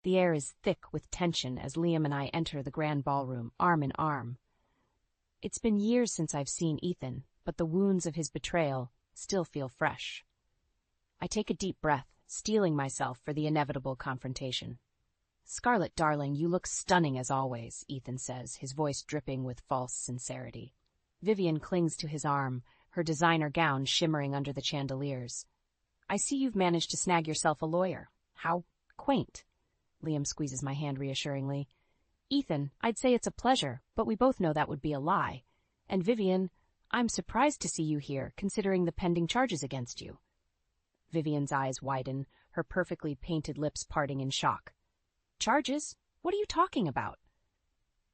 The air is thick with tension as Liam and I enter the grand ballroom, arm in arm. It's been years since I've seen Ethan, but the wounds of his betrayal still feel fresh. I take a deep breath, steeling myself for the inevitable confrontation. "Scarlett, darling, you look stunning as always," Ethan says, his voice dripping with false sincerity. Vivian clings to his arm, her designer gown shimmering under the chandeliers. "I see you've managed to snag yourself a lawyer. How quaint." Liam squeezes my hand reassuringly. "Ethan, I'd say it's a pleasure, but we both know that would be a lie. And Vivian, I'm surprised to see you here, considering the pending charges against you." Vivian's eyes widen, her perfectly painted lips parting in shock. "Charges? What are you talking about?"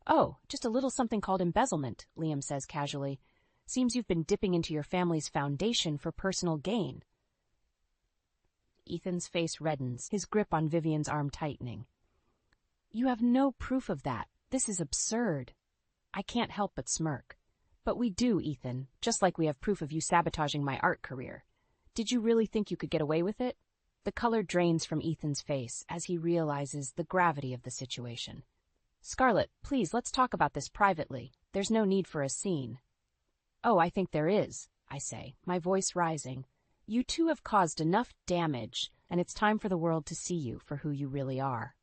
"Oh, just a little something called embezzlement," Liam says casually. "Seems you've been dipping into your family's foundation for personal gain." Ethan's face reddens, his grip on Vivian's arm tightening. "You have no proof of that. This is absurd." I can't help but smirk. "But we do, Ethan, just like we have proof of you sabotaging my art career. Did you really think you could get away with it?" The color drains from Ethan's face as he realizes the gravity of the situation. "Scarlett, please, let's talk about this privately. There's no need for a scene." "Oh, I think there is," I say, my voice rising. "You two have caused enough damage, and it's time for the world to see you for who you really are."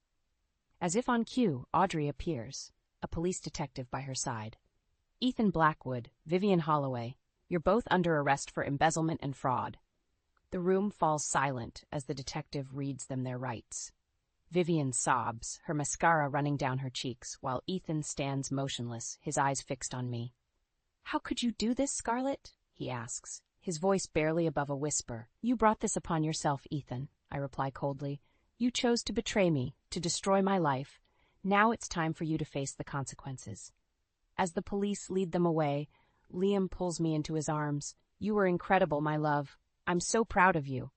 As if on cue, Audrey appears, a police detective by her side. "Ethan Blackwood, Vivian Holloway, you're both under arrest for embezzlement and fraud." The room falls silent as the detective reads them their rights. Vivian sobs, her mascara running down her cheeks, while Ethan stands motionless, his eyes fixed on me. "How could you do this, Scarlett?" he asks, his voice barely above a whisper. "You brought this upon yourself, Ethan," I reply coldly. "You chose to betray me, to destroy my life. Now it's time for you to face the consequences." As the police lead them away, Liam pulls me into his arms. "You were incredible, my love. I'm so proud of you."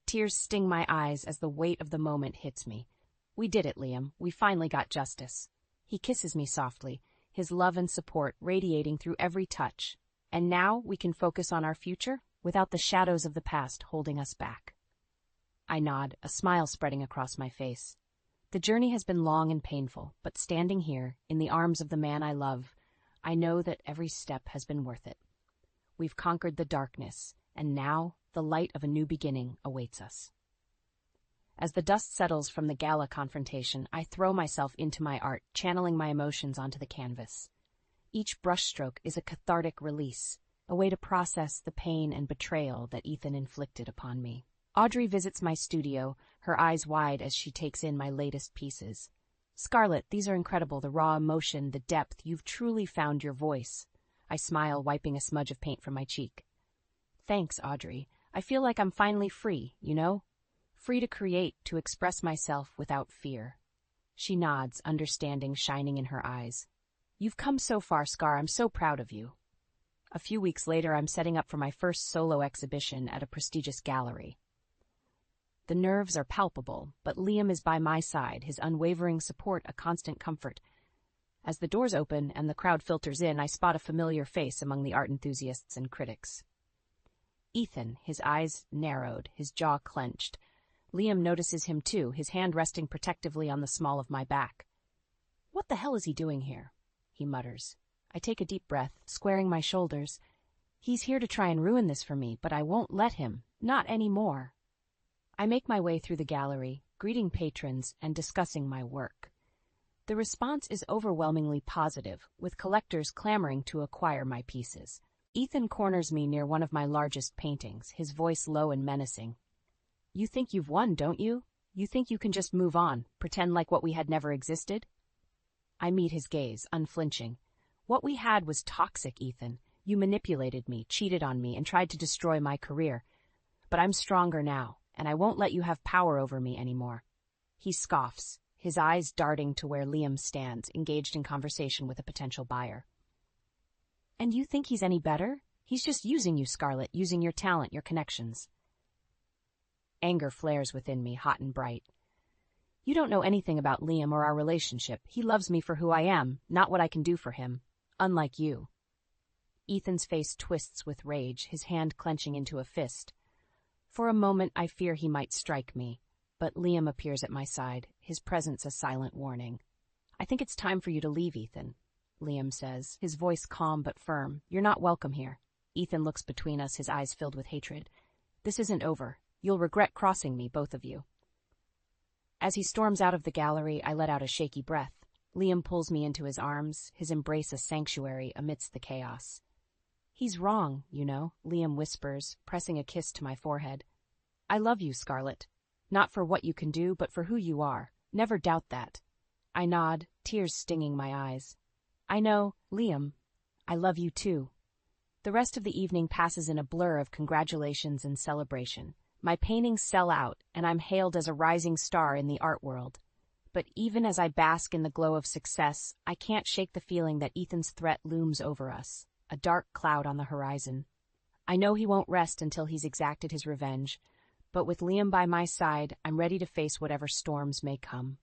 Tears sting my eyes as the weight of the moment hits me. "We did it, Liam. We finally got justice." He kisses me softly, his love and support radiating through every touch. "And now we can focus on our future without the shadows of the past holding us back." I nod, a smile spreading across my face. The journey has been long and painful, but standing here, in the arms of the man I love, I know that every step has been worth it. We've conquered the darkness, and now the light of a new beginning awaits us. As the dust settles from the gala confrontation, I throw myself into my art, channeling my emotions onto the canvas. Each brushstroke is a cathartic release, a way to process the pain and betrayal that Ethan inflicted upon me. Audrey visits my studio, her eyes wide as she takes in my latest pieces. "Scarlett, these are incredible, the raw emotion, the depth. You've truly found your voice." I smile, wiping a smudge of paint from my cheek. "Thanks, Audrey. I feel like I'm finally free, you know? Free to create, to express myself without fear." She nods, understanding shining in her eyes. "You've come so far, Scar. I'm so proud of you." A few weeks later, I'm setting up for my first solo exhibition at a prestigious gallery. The nerves are palpable, but Liam is by my side, his unwavering support a constant comfort. As the doors open and the crowd filters in, I spot a familiar face among the art enthusiasts and critics. Ethan, his eyes narrowed, his jaw clenched. Liam notices him too, his hand resting protectively on the small of my back. "What the hell is he doing here?" he mutters. I take a deep breath, squaring my shoulders. "He's here to try and ruin this for me, but I won't let him. Not anymore." I make my way through the gallery, greeting patrons and discussing my work. The response is overwhelmingly positive, with collectors clamoring to acquire my pieces. Ethan corners me near one of my largest paintings, his voice low and menacing. "You think you've won, don't you? You think you can just move on, pretend like what we had never existed?" I meet his gaze, unflinching. "What we had was toxic, Ethan. You manipulated me, cheated on me, and tried to destroy my career. But I'm stronger now, and I won't let you have power over me anymore." He scoffs, his eyes darting to where Liam stands, engaged in conversation with a potential buyer. "And you think he's any better? He's just using you, Scarlett, using your talent, your connections." Anger flares within me, hot and bright. "You don't know anything about Liam or our relationship. He loves me for who I am, not what I can do for him. Unlike you." Ethan's face twists with rage, his hand clenching into a fist. For a moment I fear he might strike me, but Liam appears at my side, his presence a silent warning. "I think it's time for you to leave, Ethan," Liam says, his voice calm but firm. "You're not welcome here." Ethan looks between us, his eyes filled with hatred. "This isn't over. You'll regret crossing me, both of you." As he storms out of the gallery, I let out a shaky breath. Liam pulls me into his arms, his embrace a sanctuary amidst the chaos. "He's wrong, you know," Liam whispers, pressing a kiss to my forehead. "I love you, Scarlett. Not for what you can do, but for who you are. Never doubt that." I nod, tears stinging my eyes. "I know, Liam. I love you too." The rest of the evening passes in a blur of congratulations and celebration. My paintings sell out, and I'm hailed as a rising star in the art world. But even as I bask in the glow of success, I can't shake the feeling that Ethan's threat looms over us, a dark cloud on the horizon. I know he won't rest until he's exacted his revenge, but with Liam by my side, I'm ready to face whatever storms may come.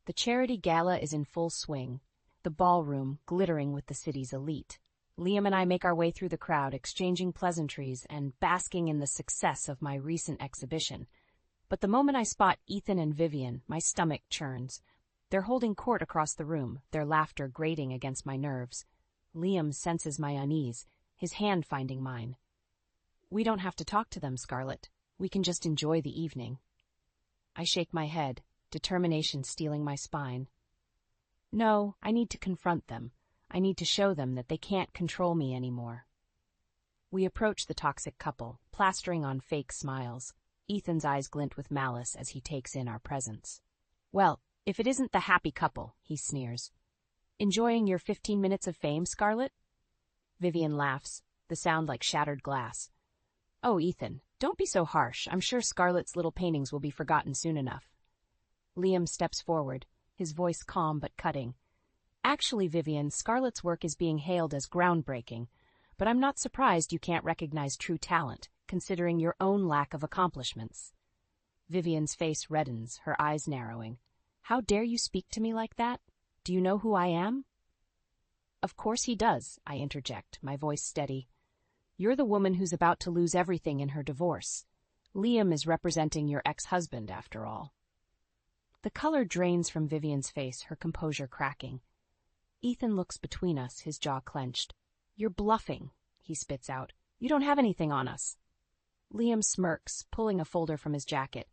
The charity gala is in full swing, the ballroom glittering with the city's elite. Liam and I make our way through the crowd, exchanging pleasantries and basking in the success of my recent exhibition. But the moment I spot Ethan and Vivian, my stomach churns. They're holding court across the room, their laughter grating against my nerves. Liam senses my unease, his hand finding mine. "We don't have to talk to them, Scarlett. We can just enjoy the evening." I shake my head, determination stealing my spine. "No, I need to confront them. I need to show them that they can't control me anymore." We approach the toxic couple, plastering on fake smiles. Ethan's eyes glint with malice as he takes in our presence. "Well, if it isn't the happy couple," he sneers. "Enjoying your 15 minutes of fame, Scarlett?" Vivian laughs, the sound like shattered glass. "Oh, Ethan, don't be so harsh. I'm sure Scarlett's little paintings will be forgotten soon enough." Liam steps forward, his voice calm but cutting. "Actually, Vivian, Scarlett's work is being hailed as groundbreaking, but I'm not surprised you can't recognize true talent, considering your own lack of accomplishments." Vivian's face reddens, her eyes narrowing. "How dare you speak to me like that? Do you know who I am?" "Of course he does," I interject, my voice steady. "You're the woman who's about to lose everything in her divorce. Liam is representing your ex-husband, after all." The color drains from Vivian's face, her composure cracking. Ethan looks between us, his jaw clenched. "You're bluffing," he spits out. "You don't have anything on us." Liam smirks, pulling a folder from his jacket.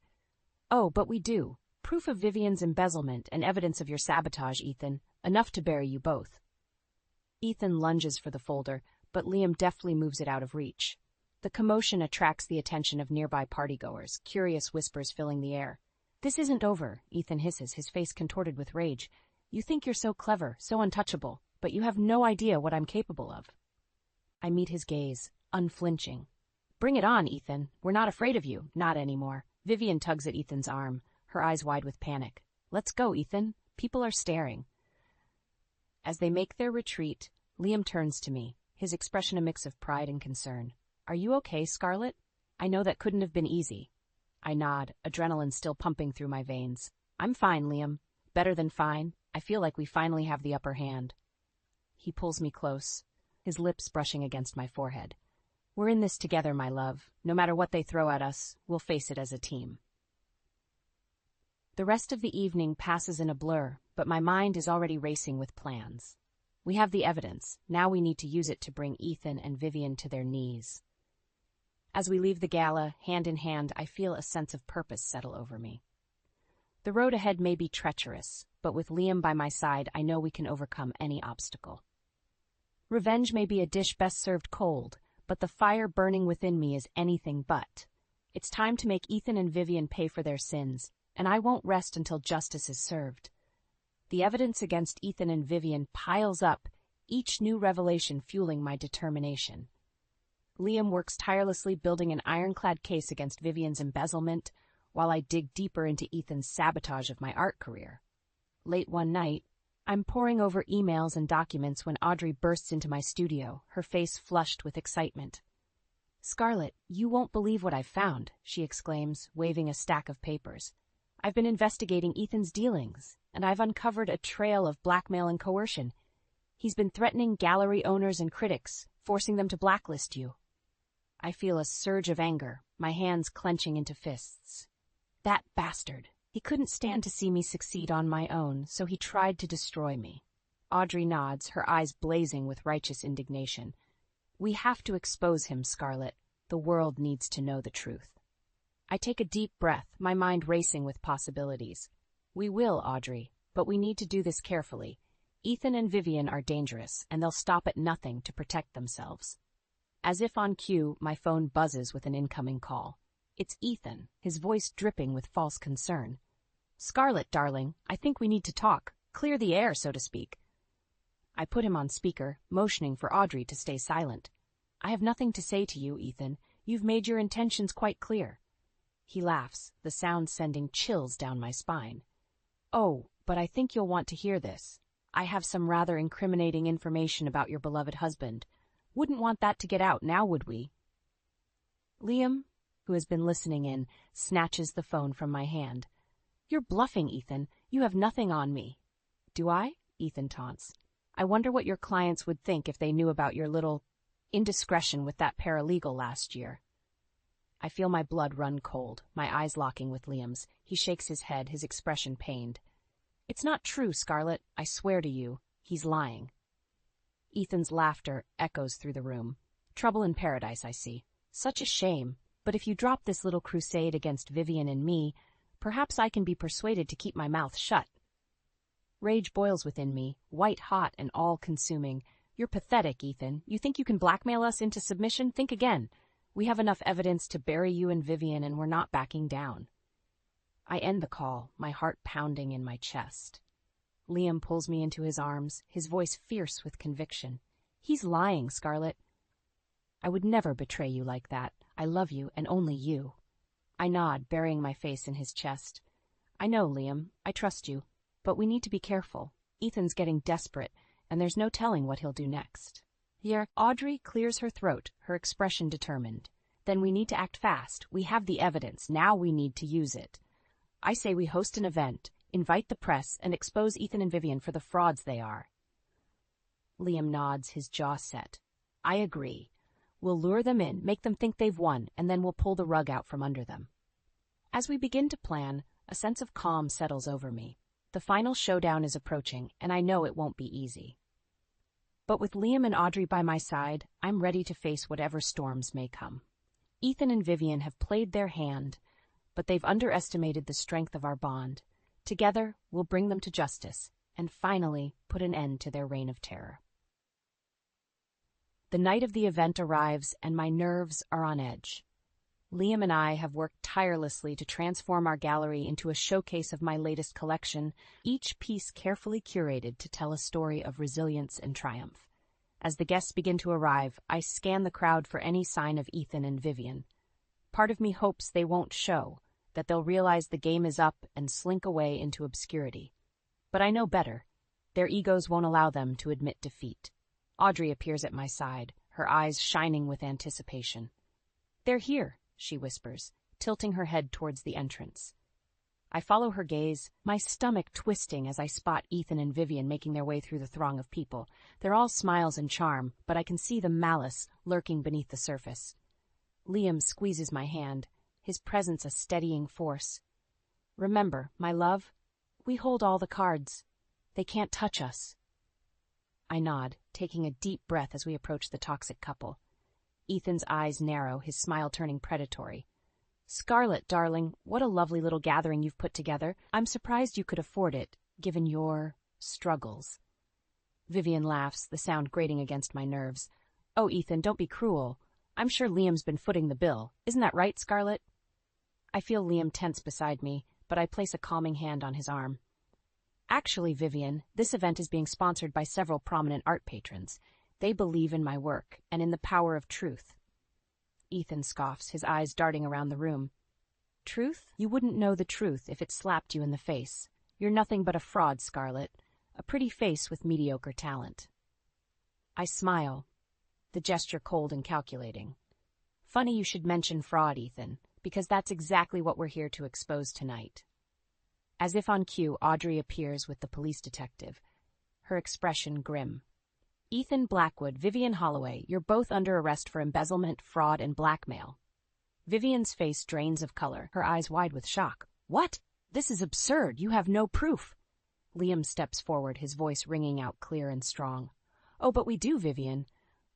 "Oh, but we do. Proof of Vivian's embezzlement and evidence of your sabotage, Ethan. Enough to bury you both." Ethan lunges for the folder, but Liam deftly moves it out of reach. The commotion attracts the attention of nearby partygoers, curious whispers filling the air. "This isn't over," Ethan hisses, his face contorted with rage. "You think you're so clever, so untouchable, but you have no idea what I'm capable of." I meet his gaze, unflinching. "Bring it on, Ethan. We're not afraid of you, not anymore." Vivian tugs at Ethan's arm, her eyes wide with panic. "Let's go, Ethan. People are staring." As they make their retreat, Liam turns to me, his expression a mix of pride and concern. "Are you okay, Scarlett? I know that couldn't have been easy." I nod, adrenaline still pumping through my veins. "I'm fine, Liam. Better than fine. I feel like we finally have the upper hand." He pulls me close, his lips brushing against my forehead. "We're in this together, my love. No matter what they throw at us, we'll face it as a team." The rest of the evening passes in a blur, but my mind is already racing with plans. We have the evidence. Now we need to use it to bring Ethan and Vivian to their knees. As we leave the gala, hand in hand, I feel a sense of purpose settle over me. The road ahead may be treacherous, but with Liam by my side, I know we can overcome any obstacle. Revenge may be a dish best served cold, but the fire burning within me is anything but. It's time to make Ethan and Vivian pay for their sins, and I won't rest until justice is served. The evidence against Ethan and Vivian piles up, each new revelation fueling my determination. Liam works tirelessly building an ironclad case against Vivian's embezzlement, while I dig deeper into Ethan's sabotage of my art career. Late one night, I'm poring over emails and documents when Audrey bursts into my studio, her face flushed with excitement. "Scarlett, you won't believe what I've found," she exclaims, waving a stack of papers. "I've been investigating Ethan's dealings, and I've uncovered a trail of blackmail and coercion. He's been threatening gallery owners and critics, forcing them to blacklist you." I feel a surge of anger, my hands clenching into fists. That bastard. He couldn't stand to see me succeed on my own, so he tried to destroy me. Audrey nods, her eyes blazing with righteous indignation. We have to expose him, Scarlett. The world needs to know the truth. I take a deep breath, my mind racing with possibilities. We will, Audrey, but we need to do this carefully. Ethan and Vivian are dangerous, and they'll stop at nothing to protect themselves. As if on cue, my phone buzzes with an incoming call. It's Ethan, his voice dripping with false concern. Scarlett, darling, I think we need to talk. Clear the air, so to speak. I put him on speaker, motioning for Audrey to stay silent. I have nothing to say to you, Ethan. You've made your intentions quite clear. He laughs, the sound sending chills down my spine. Oh, but I think you'll want to hear this. I have some rather incriminating information about your beloved husband. Wouldn't want that to get out now, would we? Liam, who has been listening in, snatches the phone from my hand. You're bluffing, Ethan. You have nothing on me. Do I? Ethan taunts. I wonder what your clients would think if they knew about your little indiscretion with that paralegal last year. I feel my blood run cold, my eyes locking with Liam's. He shakes his head, his expression pained. It's not true, Scarlett. I swear to you, he's lying. Ethan's laughter echoes through the room. Trouble in paradise, I see. Such a shame. But if you drop this little crusade against Vivian and me, perhaps I can be persuaded to keep my mouth shut. Rage boils within me, white-hot and all-consuming. You're pathetic, Ethan. You think you can blackmail us into submission? Think again. We have enough evidence to bury you and Vivian, and we're not backing down. I end the call, my heart pounding in my chest. Liam pulls me into his arms, his voice fierce with conviction. He's lying, Scarlett. I would never betray you like that. I love you, and only you. I nod, burying my face in his chest. I know, Liam. I trust you. But we need to be careful. Ethan's getting desperate, and there's no telling what he'll do next. Here, Audrey clears her throat, her expression determined. Then we need to act fast. We have the evidence. Now we need to use it. I say we host an event, invite the press, and expose Ethan and Vivian for the frauds they are. Liam nods, his jaw set. I agree. We'll lure them in, make them think they've won, and then we'll pull the rug out from under them. As we begin to plan, a sense of calm settles over me. The final showdown is approaching, and I know it won't be easy. But with Liam and Audrey by my side, I'm ready to face whatever storms may come. Ethan and Vivian have played their hand, but they've underestimated the strength of our bond. Together, we'll bring them to justice, and finally put an end to their reign of terror. The night of the event arrives, and my nerves are on edge. Liam and I have worked tirelessly to transform our gallery into a showcase of my latest collection, each piece carefully curated to tell a story of resilience and triumph. As the guests begin to arrive, I scan the crowd for any sign of Ethan and Vivian. Part of me hopes they won't show, that they'll realize the game is up and slink away into obscurity. But I know better. Their egos won't allow them to admit defeat. Audrey appears at my side, her eyes shining with anticipation. They're here, she whispers, tilting her head towards the entrance. I follow her gaze, my stomach twisting as I spot Ethan and Vivian making their way through the throng of people. They're all smiles and charm, but I can see the malice lurking beneath the surface. Liam squeezes my hand, his presence a steadying force. Remember, my love, we hold all the cards. They can't touch us. I nod, taking a deep breath as we approach the toxic couple. Ethan's eyes narrow, his smile turning predatory. Scarlett, darling, what a lovely little gathering you've put together. I'm surprised you could afford it, given your struggles. Vivian laughs, the sound grating against my nerves. Oh, Ethan, don't be cruel. I'm sure Liam's been footing the bill. Isn't that right, Scarlett? I feel Liam tense beside me, but I place a calming hand on his arm. Actually, Vivian, this event is being sponsored by several prominent art patrons. They believe in my work and in the power of truth. Ethan scoffs, his eyes darting around the room. Truth? You wouldn't know the truth if it slapped you in the face. You're nothing but a fraud, Scarlett. A pretty face with mediocre talent. I smile, the gesture cold and calculating. Funny you should mention fraud, Ethan, because that's exactly what we're here to expose tonight. As if on cue, Audrey appears with the police detective, her expression grim. Ethan Blackwood, Vivian Holloway, you're both under arrest for embezzlement, fraud, and blackmail. Vivian's face drains of color, her eyes wide with shock. What? This is absurd. You have no proof. Liam steps forward, his voice ringing out clear and strong. Oh, but we do, Vivian.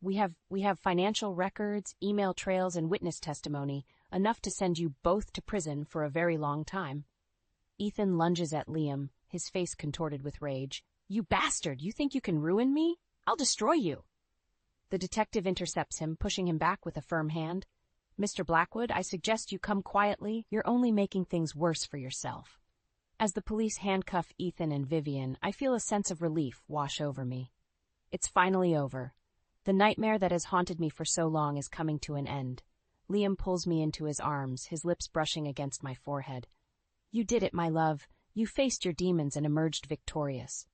We have financial records, email trails, and witness testimony, enough to send you both to prison for a very long time. Ethan lunges at Liam, his face contorted with rage. You bastard! You think you can ruin me? I'll destroy you! The detective intercepts him, pushing him back with a firm hand. Mr. Blackwood, I suggest you come quietly. You're only making things worse for yourself. As the police handcuff Ethan and Vivian, I feel a sense of relief wash over me. It's finally over. The nightmare that has haunted me for so long is coming to an end. Liam pulls me into his arms, his lips brushing against my forehead. You did it, my love. You faced your demons and emerged victorious.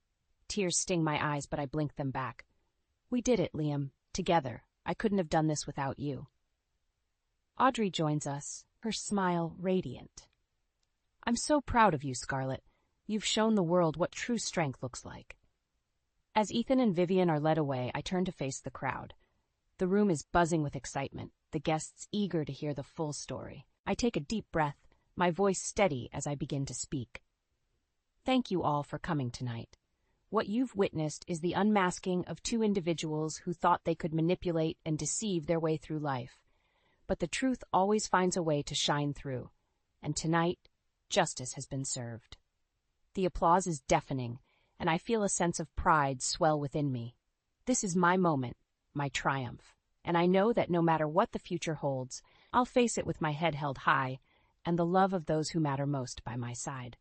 Tears sting my eyes, but I blink them back. We did it, Liam. Together. I couldn't have done this without you. Audrey joins us, her smile radiant. I'm so proud of you, Scarlett. You've shown the world what true strength looks like. As Ethan and Vivian are led away, I turn to face the crowd. The room is buzzing with excitement, the guests eager to hear the full story. I take a deep breath, my voice steady as I begin to speak. Thank you all for coming tonight. What you've witnessed is the unmasking of two individuals who thought they could manipulate and deceive their way through life. But the truth always finds a way to shine through, and tonight, justice has been served. The applause is deafening, and I feel a sense of pride swell within me. This is my moment, my triumph, and I know that no matter what the future holds, I'll face it with my head held high and the love of those who matter most by my side.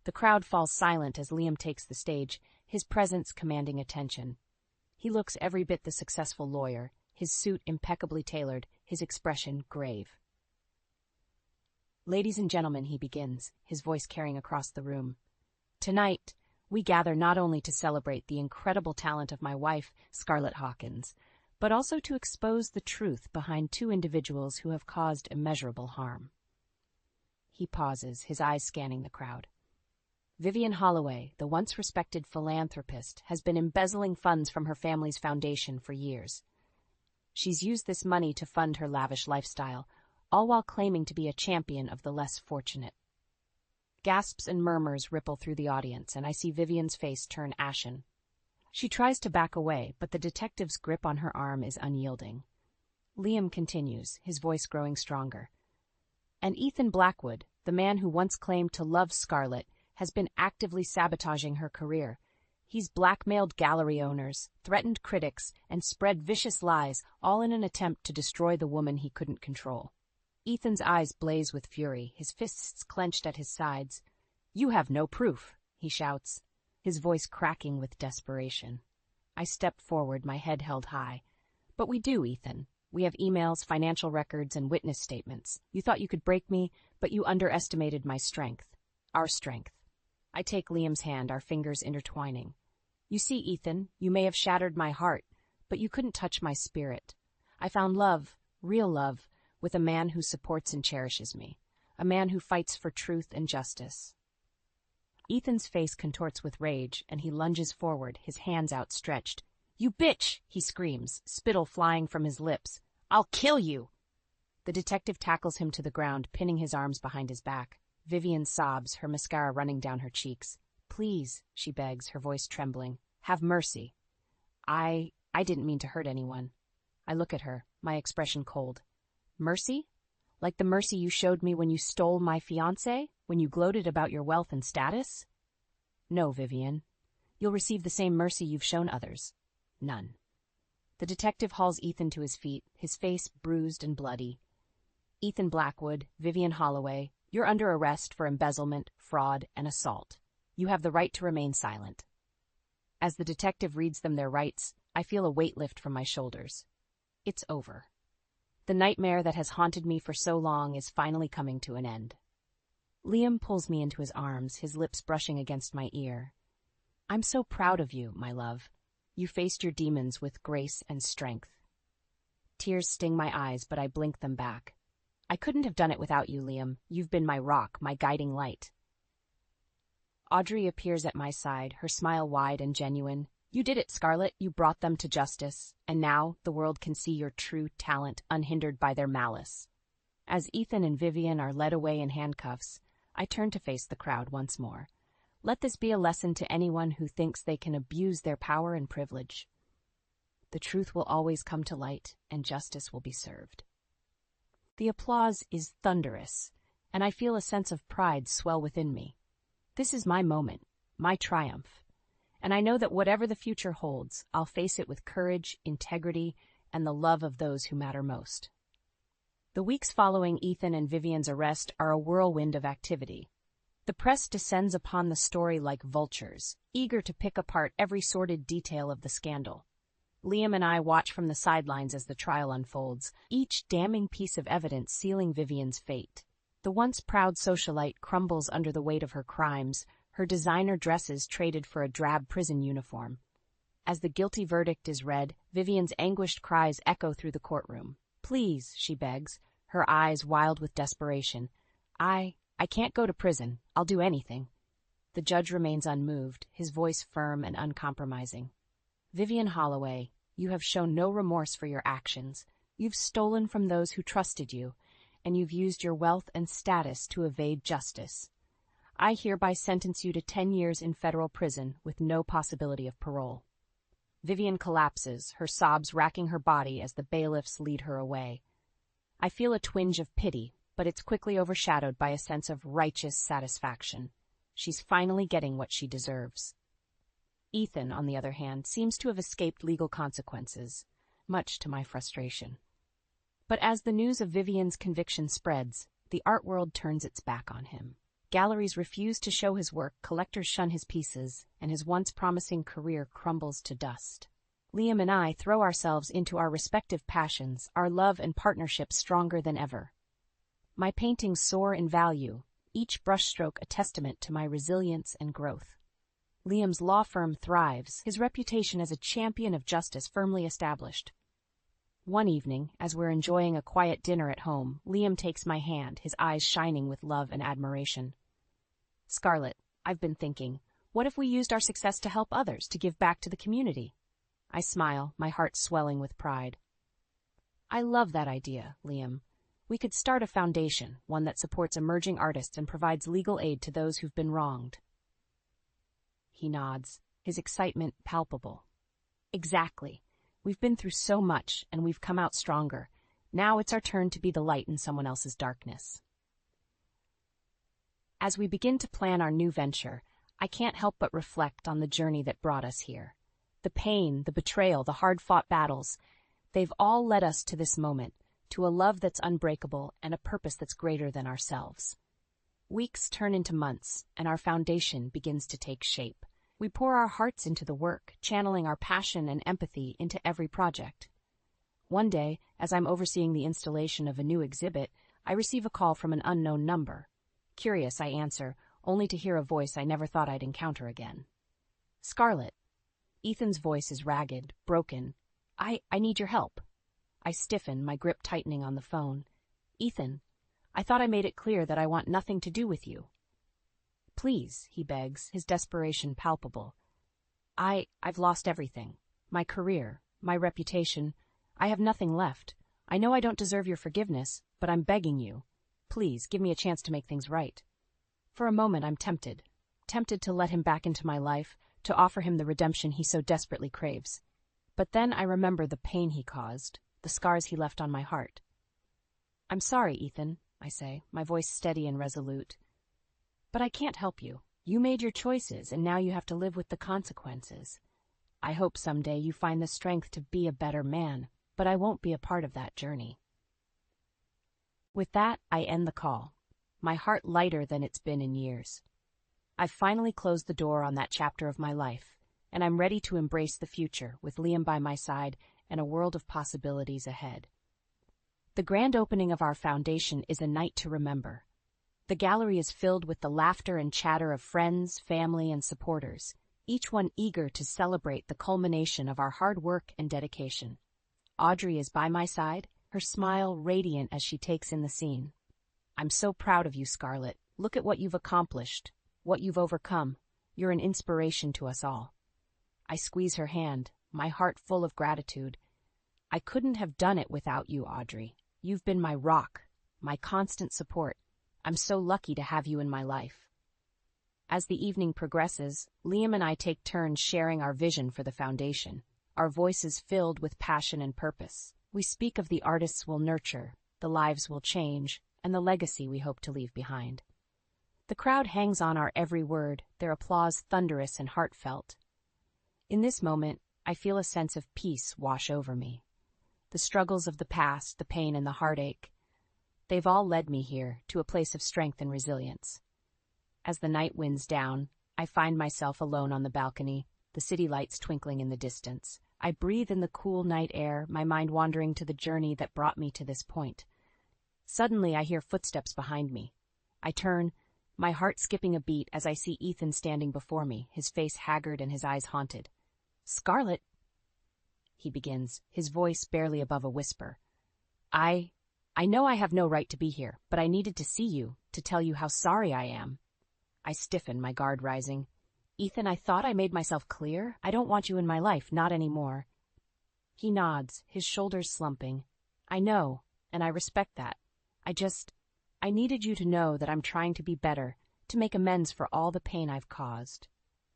The crowd falls silent as Liam takes the stage, his presence commanding attention. He looks every bit the successful lawyer, his suit impeccably tailored, his expression grave. Ladies and gentlemen, he begins, his voice carrying across the room. Tonight, we gather not only to celebrate the incredible talent of my wife, Scarlett Hawkins, but also to expose the truth behind two individuals who have caused immeasurable harm. He pauses, his eyes scanning the crowd. Vivian Holloway, the once respected philanthropist, has been embezzling funds from her family's foundation for years. She's used this money to fund her lavish lifestyle, all while claiming to be a champion of the less fortunate. Gasps and murmurs ripple through the audience, and I see Vivian's face turn ashen. She tries to back away, but the detective's grip on her arm is unyielding. Liam continues, his voice growing stronger. And Ethan Blackwood, the man who once claimed to love Scarlett, has been actively sabotaging her career. He's blackmailed gallery owners, threatened critics, and spread vicious lies, all in an attempt to destroy the woman he couldn't control. Ethan's eyes blaze with fury, his fists clenched at his sides. You have no proof, he shouts, his voice cracking with desperation. I step forward, my head held high. But we do, Ethan. We have emails, financial records, and witness statements. You thought you could break me, but you underestimated my strength. Our strength. I take Liam's hand, our fingers intertwining. You see, Ethan, you may have shattered my heart, but you couldn't touch my spirit. I found love, real love, with a man who supports and cherishes me, a man who fights for truth and justice. Ethan's face contorts with rage, and he lunges forward, his hands outstretched. You bitch, he screams, spittle flying from his lips. I'll kill you! The detective tackles him to the ground, pinning his arms behind his back. Vivian sobs, her mascara running down her cheeks. Please, she begs, her voice trembling. Have mercy. I didn't mean to hurt anyone. I look at her, my expression cold. Mercy? Like the mercy you showed me when you stole my fiancé? When you gloated about your wealth and status? No, Vivian. You'll receive the same mercy you've shown others. None. The detective hauls Ethan to his feet, his face bruised and bloody. Ethan Blackwood, Vivian Holloway, you're under arrest for embezzlement, fraud, and assault. You have the right to remain silent. As the detective reads them their rights, I feel a weight lift from my shoulders. It's over. The nightmare that has haunted me for so long is finally coming to an end. Liam pulls me into his arms, his lips brushing against my ear. I'm so proud of you, my love. You faced your demons with grace and strength. Tears sting my eyes, but I blink them back. I couldn't have done it without you, Liam. You've been my rock, my guiding light. Audrey appears at my side, her smile wide and genuine. You did it, Scarlett. You brought them to justice, and now the world can see your true talent unhindered by their malice. As Ethan and Vivian are led away in handcuffs, I turn to face the crowd once more. Let this be a lesson to anyone who thinks they can abuse their power and privilege. The truth will always come to light, and justice will be served. The applause is thunderous, and I feel a sense of pride swell within me. This is my moment, my triumph, and I know that whatever the future holds, I'll face it with courage, integrity, and the love of those who matter most. The weeks following Ethan and Vivian's arrest are a whirlwind of activity. The press descends upon the story like vultures, eager to pick apart every sordid detail of the scandal. Liam and I watch from the sidelines as the trial unfolds, each damning piece of evidence sealing Vivian's fate. The once proud socialite crumbles under the weight of her crimes, her designer dresses traded for a drab prison uniform. As the guilty verdict is read, Vivian's anguished cries echo through the courtroom. "Please," she begs, her eyes wild with desperation. I can't go to prison. I'll do anything." The judge remains unmoved, his voice firm and uncompromising. "Vivian Holloway, you have shown no remorse for your actions. You've stolen from those who trusted you, and you've used your wealth and status to evade justice. I hereby sentence you to 10 years in federal prison with no possibility of parole." Vivian collapses, her sobs racking her body as the bailiffs lead her away. I feel a twinge of pity, but it's quickly overshadowed by a sense of righteous satisfaction. She's finally getting what she deserves. Ethan, on the other hand, seems to have escaped legal consequences, much to my frustration. But as the news of Vivian's conviction spreads, the art world turns its back on him. Galleries refuse to show his work, collectors shun his pieces, and his once promising career crumbles to dust. Liam and I throw ourselves into our respective passions, our love and partnership stronger than ever. My paintings soar in value, each brushstroke a testament to my resilience and growth. Liam's law firm thrives, his reputation as a champion of justice firmly established. One evening, as we're enjoying a quiet dinner at home, Liam takes my hand, his eyes shining with love and admiration. "Scarlett, I've been thinking, what if we used our success to help others, to give back to the community?" I smile, my heart swelling with pride. "I love that idea, Liam. We could start a foundation, one that supports emerging artists and provides legal aid to those who've been wronged." He nods, his excitement palpable. "Exactly. We've been through so much, and we've come out stronger. Now it's our turn to be the light in someone else's darkness." As we begin to plan our new venture, I can't help but reflect on the journey that brought us here. The pain, the betrayal, the hard-fought battles, they've all led us to this moment, to a love that's unbreakable and a purpose that's greater than ourselves. Weeks turn into months, and our foundation begins to take shape. We pour our hearts into the work, channeling our passion and empathy into every project. One day, as I'm overseeing the installation of a new exhibit, I receive a call from an unknown number. Curious, I answer, only to hear a voice I never thought I'd encounter again. "Scarlett." Ethan's voice is ragged, broken. I need your help." I stiffen, my grip tightening on the phone. "Ethan, I thought I made it clear that I want nothing to do with you." "Please," he begs, his desperation palpable. I've lost everything. My career, my reputation. I have nothing left. I know I don't deserve your forgiveness, but I'm begging you. Please, give me a chance to make things right." For a moment, I'm tempted to let him back into my life, to offer him the redemption he so desperately craves. But then I remember the pain he caused, the scars he left on my heart. "I'm sorry, Ethan," I say, my voice steady and resolute. "But I can't help you. You made your choices, and now you have to live with the consequences. I hope someday you find the strength to be a better man, but I won't be a part of that journey." With that, I end the call, my heart lighter than it's been in years. I've finally closed the door on that chapter of my life, and I'm ready to embrace the future with Liam by my side and a world of possibilities ahead. The grand opening of our foundation is a night to remember. The gallery is filled with the laughter and chatter of friends, family, and supporters, each one eager to celebrate the culmination of our hard work and dedication. Audrey is by my side, her smile radiant as she takes in the scene. "I'm so proud of you, Scarlett. Look at what you've accomplished, what you've overcome. You're an inspiration to us all." I squeeze her hand, my heart full of gratitude. "I couldn't have done it without you, Audrey. You've been my rock, my constant support. I'm so lucky to have you in my life. As the evening progresses, Liam and I take turns sharing our vision for the foundation, our voices filled with passion and purpose. We speak of the artists we'll nurture, the lives we'll change, and the legacy we hope to leave behind. The crowd hangs on our every word, their applause thunderous and heartfelt. In this moment, I feel a sense of peace wash over me. The struggles of the past, the pain and the heartache, they've all led me here to a place of strength and resilience. As the night winds down, I find myself alone on the balcony, the city lights twinkling in the distance. I breathe in the cool night air, my mind wandering to the journey that brought me to this point. Suddenly, I hear footsteps behind me. I turn, my heart skipping a beat as I see Ethan standing before me, his face haggard and his eyes haunted. "Scarlett," he begins, his voice barely above a whisper. I know I have no right to be here, but I needed to see you, to tell you how sorry I am." I stiffen, my guard rising. "Ethan, I thought I made myself clear. I don't want you in my life, not anymore." He nods, his shoulders slumping. "I know, and I respect that. I needed you to know that I'm trying to be better, to make amends for all the pain I've caused."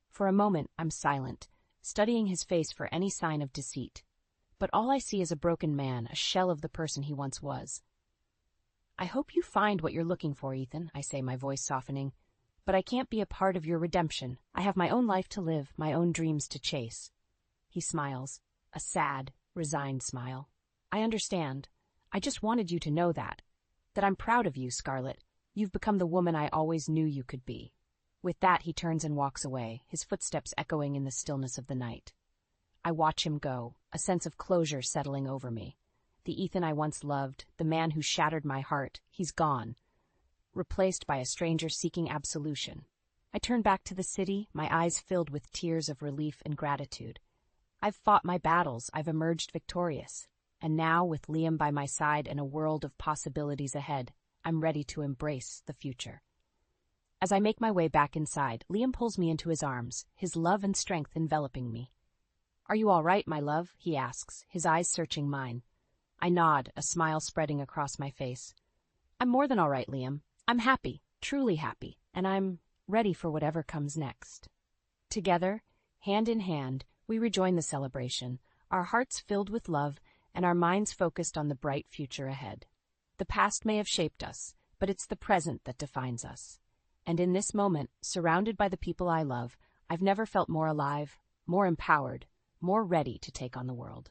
For a moment, I'm silent, studying his face for any sign of deceit. But all I see is a broken man, a shell of the person he once was. "I hope you find what you're looking for, Ethan," I say, my voice softening. "But I can't be a part of your redemption. I have my own life to live, my own dreams to chase." He smiles, a sad, resigned smile. "I understand. I just wanted you to know that I'm proud of you, Scarlett. You've become the woman I always knew you could be." With that, he turns and walks away, his footsteps echoing in the stillness of the night. I watch him go, a sense of closure settling over me. The Ethan I once loved, the man who shattered my heart, he's gone, replaced by a stranger seeking absolution. I turn back to the city, my eyes filled with tears of relief and gratitude. I've fought my battles, I've emerged victorious. And now, with Liam by my side and a world of possibilities ahead, I'm ready to embrace the future. As I make my way back inside, Liam pulls me into his arms, his love and strength enveloping me. "Are you all right, my love?" he asks, his eyes searching mine. I nod, a smile spreading across my face. "I'm more than all right, Liam. I'm happy, truly happy, and I'm ready for whatever comes next." Together, hand in hand, we rejoin the celebration, our hearts filled with love and our minds focused on the bright future ahead. The past may have shaped us, but it's the present that defines us. And in this moment, surrounded by the people I love, I've never felt more alive, more empowered, more ready to take on the world.